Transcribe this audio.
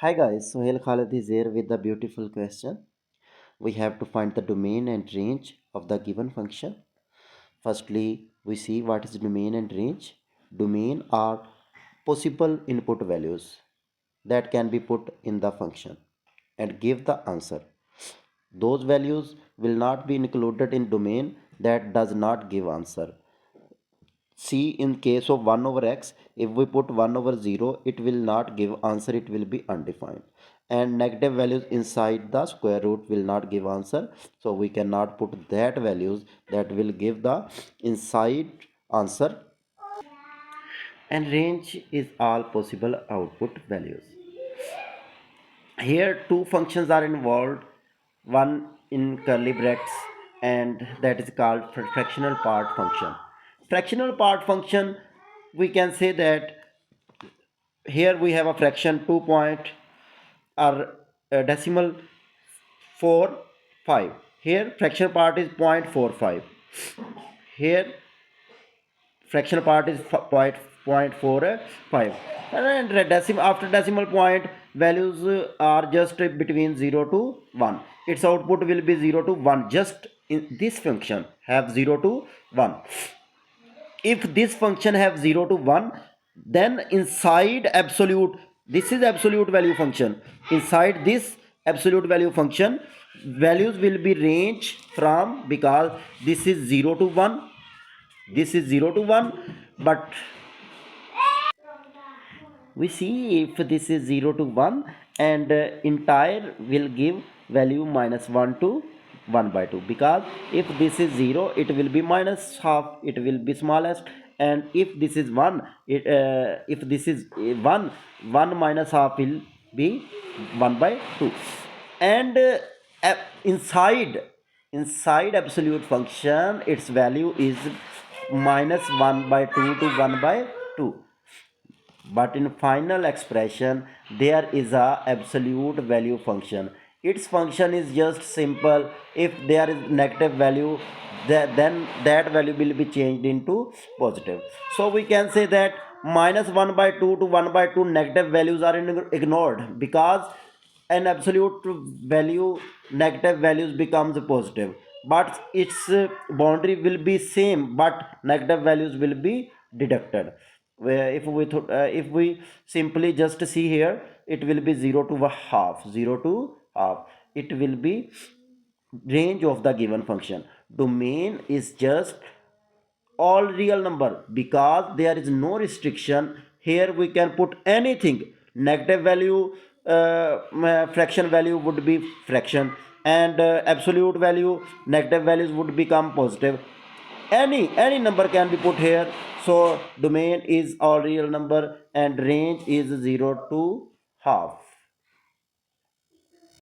Hi guys, Sohail Khalid is here with the beautiful question. We have to find the domain and range of the given function. Firstly, we see what is domain and range. Domain are possible input values that can be put in the function and give the answer. Those values will not be included in domain that does not give answer. See, in case of 1 over x, if we put 1 over 0, it will not give answer, it will be undefined. And negative values inside the square root will not give answer. So we cannot put that values that will give the inside answer. And range is all possible output values. Here two functions are involved, one in curly brackets, and that is called fractional part function. Fractional part function, we can say that here we have a fraction 2 point or decimal 4 5. Here fraction part is 0.45. Here fractional part is point 0.45, and decimal after decimal point values are just between 0 to 1. Its output will be 0 to 1. Just in this function have 0 to 1. If this function have 0 to 1, then inside absolute, this is absolute value function, inside this absolute value function values will be range from, because this is 0 to 1, this is 0 to 1, but we see if this is 0 to 1, and entire will give value minus 1 to 1 by 2, because if this is 0 it will be minus half, it will be smallest. And if this is 1, if this is 1, 1 minus half will be 1 by 2. And inside absolute function its value is minus 1 by 2 to 1 by 2, but in final expression there is a absolute value function. Its function is just simple. If there is negative value, then that value will be changed into positive. So we can say that minus 1 by 2 to 1 by 2 negative values are ignored, because an absolute value negative values becomes positive, but its boundary will be same, but negative values will be deducted. Where if we simply just see here, it will be 0 to a half, 0 to half, it will be range of the given function. Domain is just all real number, because there is no restriction. Here we can put anything. Negative value, fraction value would be fraction, and absolute value, negative values would become positive. Any number can be put here. So domain is all real number and range is 0 to half.